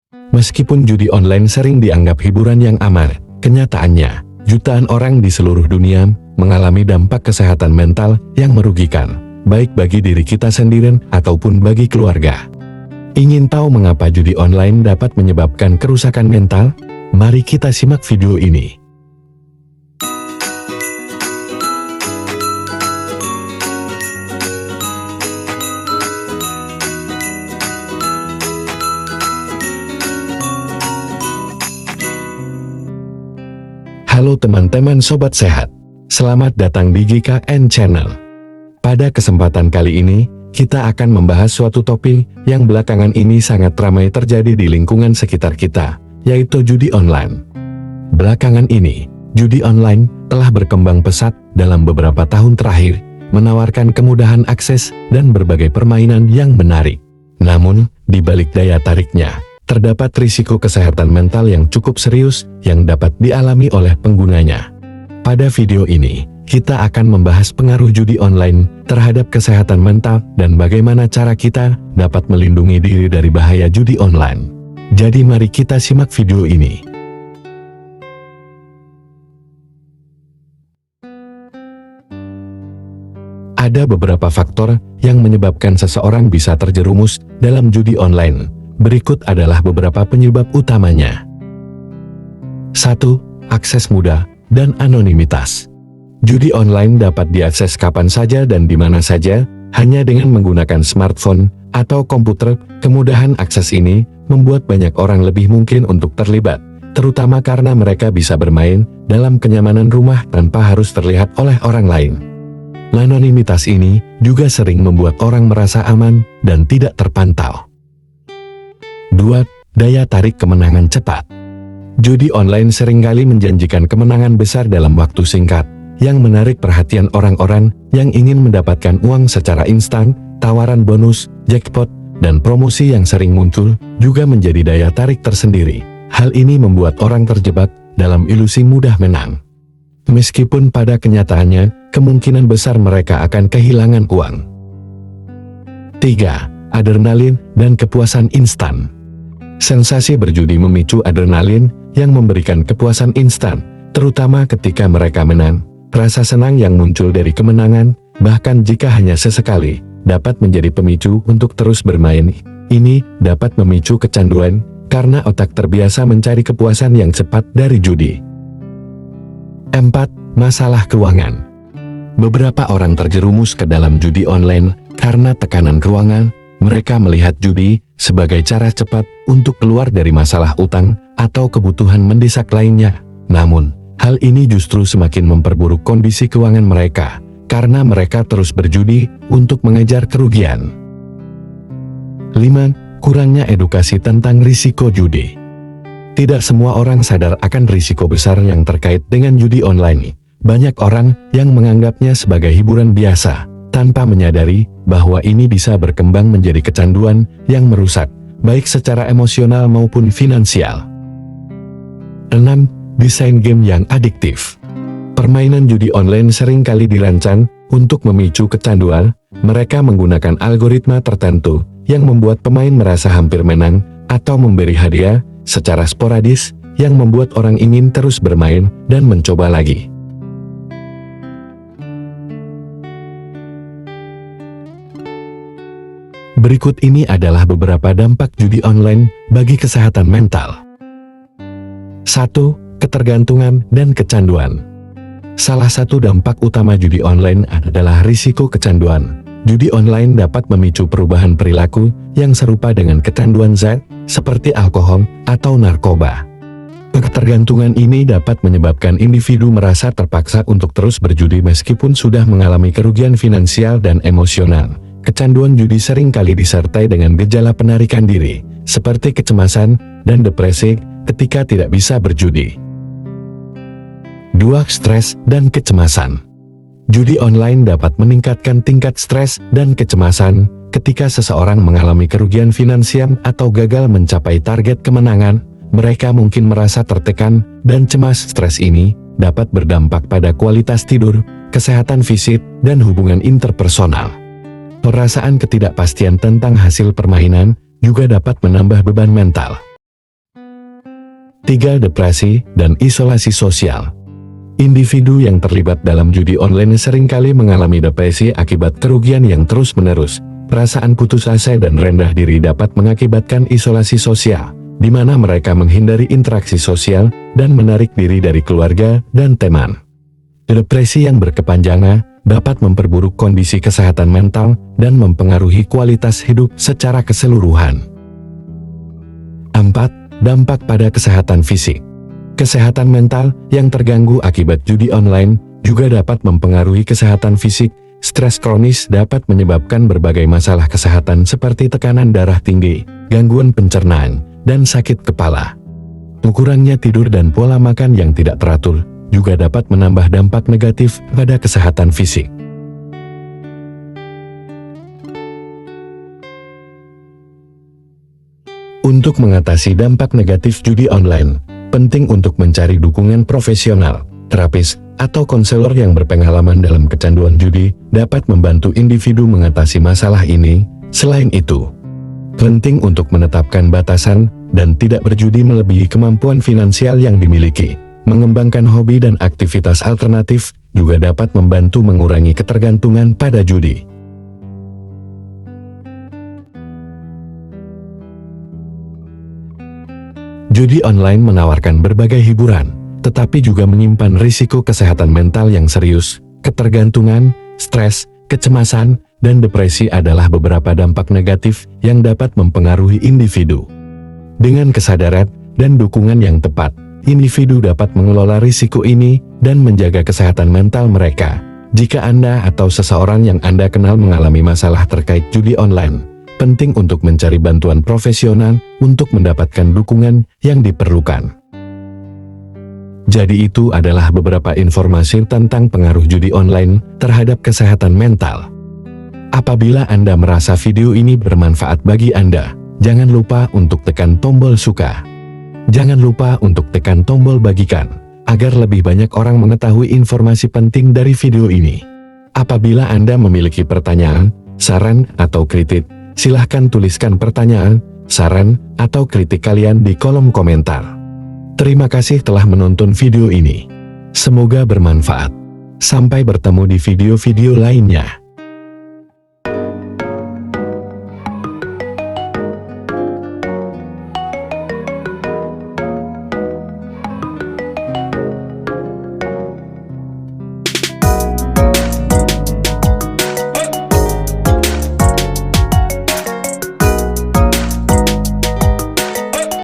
Meskipun judi online sering dianggap hiburan yang aman, kenyataannya, jutaan orang di seluruh dunia mengalami dampak kesehatan mental yang merugikan, baik bagi diri kita sendiri ataupun bagi keluarga. Ingin tahu mengapa judi online dapat menyebabkan kerusakan mental? Mari kita simak video ini. Halo teman-teman sobat sehat, selamat datang di GKN Channel. Pada kesempatan kali ini, kita akan membahas suatu topik yang belakangan ini sangat ramai terjadi di lingkungan sekitar kita, yaitu judi online. Belakangan ini, judi online telah berkembang pesat dalam beberapa tahun terakhir, menawarkan kemudahan akses dan berbagai permainan yang menarik. Namun, di balik daya tariknya, terdapat risiko kesehatan mental yang cukup serius yang dapat dialami oleh penggunanya. Pada video ini, kita akan membahas pengaruh judi online terhadap kesehatan mental dan bagaimana cara kita dapat melindungi diri dari bahaya judi online. Jadi mari kita simak video ini. Ada beberapa faktor yang menyebabkan seseorang bisa terjerumus dalam judi online. Berikut adalah beberapa penyebab utamanya. 1. Akses mudah dan anonimitas. Judi online dapat diakses kapan saja dan di mana saja, hanya dengan menggunakan smartphone atau komputer. Kemudahan akses ini membuat banyak orang lebih mungkin untuk terlibat, terutama karena mereka bisa bermain dalam kenyamanan rumah tanpa harus terlihat oleh orang lain. Anonimitas ini juga sering membuat orang merasa aman dan tidak terpantau. 2. Daya tarik kemenangan cepat. Judi online seringkali menjanjikan kemenangan besar dalam waktu singkat, yang menarik perhatian orang-orang yang ingin mendapatkan uang secara instan. Tawaran bonus, jackpot, dan promosi yang sering muncul juga menjadi daya tarik tersendiri. Hal ini membuat orang terjebak dalam ilusi mudah menang. Meskipun pada kenyataannya, kemungkinan besar mereka akan kehilangan uang. 3. Adrenalin dan kepuasan instan. Sensasi berjudi memicu adrenalin yang memberikan kepuasan instan, terutama ketika mereka menang. Rasa senang yang muncul dari kemenangan, bahkan jika hanya sesekali, dapat menjadi pemicu untuk terus bermain. Ini dapat memicu kecanduan, karena otak terbiasa mencari kepuasan yang cepat dari judi. 4. Masalah keuangan. Beberapa orang terjerumus ke dalam judi online karena tekanan keuangan. Mereka melihat judi sebagai cara cepat untuk keluar dari masalah utang atau kebutuhan mendesak lainnya. Namun, hal ini justru semakin memperburuk kondisi keuangan mereka, karena mereka terus berjudi untuk mengejar kerugian. 5. Kurangnya edukasi tentang risiko judi. Tidak semua orang sadar akan risiko besar yang terkait dengan judi online. Banyak orang yang menganggapnya sebagai hiburan biasa, tanpa menyadari bahwa ini bisa berkembang menjadi kecanduan yang merusak, baik secara emosional maupun finansial. 6. Desain game yang adiktif. Permainan judi online seringkali dirancang untuk memicu kecanduan. Mereka menggunakan algoritma tertentu yang membuat pemain merasa hampir menang atau memberi hadiah secara sporadis, yang membuat orang ingin terus bermain dan mencoba lagi. Berikut ini adalah beberapa dampak judi online bagi kesehatan mental. 1. Ketergantungan dan kecanduan. Salah satu dampak utama judi online adalah risiko kecanduan. Judi online dapat memicu perubahan perilaku yang serupa dengan kecanduan zat, seperti alkohol atau narkoba. Ketergantungan ini dapat menyebabkan individu merasa terpaksa untuk terus berjudi meskipun sudah mengalami kerugian finansial dan emosional. Kecanduan judi seringkali disertai dengan gejala penarikan diri, seperti kecemasan dan depresi ketika tidak bisa berjudi. 2. Stres dan kecemasan. Judi online dapat meningkatkan tingkat stres dan kecemasan ketika seseorang mengalami kerugian finansial atau gagal mencapai target kemenangan. Mereka mungkin merasa tertekan dan cemas. Stres ini dapat berdampak pada kualitas tidur, kesehatan fisik, dan hubungan interpersonal. Perasaan ketidakpastian tentang hasil permainan juga dapat menambah beban mental. 3. Depresi dan isolasi sosial. Individu yang terlibat dalam judi online seringkali mengalami depresi akibat kerugian yang terus-menerus. Perasaan putus asa dan rendah diri dapat mengakibatkan isolasi sosial, di mana mereka menghindari interaksi sosial dan menarik diri dari keluarga dan teman. Depresi yang berkepanjangan dapat memperburuk kondisi kesehatan mental dan mempengaruhi kualitas hidup secara keseluruhan. 4. Dampak pada kesehatan fisik. Kesehatan mental yang terganggu akibat judi online juga dapat mempengaruhi kesehatan fisik. Stres kronis dapat menyebabkan berbagai masalah kesehatan seperti tekanan darah tinggi, gangguan pencernaan, dan sakit kepala. Kurangnya tidur dan pola makan yang tidak teratur juga dapat menambah dampak negatif pada kesehatan fisik. Untuk mengatasi dampak negatif judi online, penting untuk mencari dukungan profesional. Terapis atau konselor yang berpengalaman dalam kecanduan judi dapat membantu individu mengatasi masalah ini. Selain itu, penting untuk menetapkan batasan dan tidak berjudi melebihi kemampuan finansial yang dimiliki. Mengembangkan hobi dan aktivitas alternatif juga dapat membantu mengurangi ketergantungan pada judi. Judi online menawarkan berbagai hiburan, tetapi juga menyimpan risiko kesehatan mental yang serius. Ketergantungan, stres, kecemasan, dan depresi adalah beberapa dampak negatif yang dapat mempengaruhi individu. Dengan kesadaran dan dukungan yang tepat, individu dapat mengelola risiko ini dan menjaga kesehatan mental mereka. Jika Anda atau seseorang yang Anda kenal mengalami masalah terkait judi online, penting untuk mencari bantuan profesional untuk mendapatkan dukungan yang diperlukan. Jadi itu adalah beberapa informasi tentang pengaruh judi online terhadap kesehatan mental. Apabila Anda merasa video ini bermanfaat bagi Anda, jangan lupa untuk tekan tombol suka. Jangan lupa untuk tekan tombol bagikan, agar lebih banyak orang mengetahui informasi penting dari video ini. Apabila Anda memiliki pertanyaan, saran, atau kritik, silahkan tuliskan pertanyaan, saran, atau kritik kalian di kolom komentar. Terima kasih telah menonton video ini. Semoga bermanfaat. Sampai bertemu di video-video lainnya.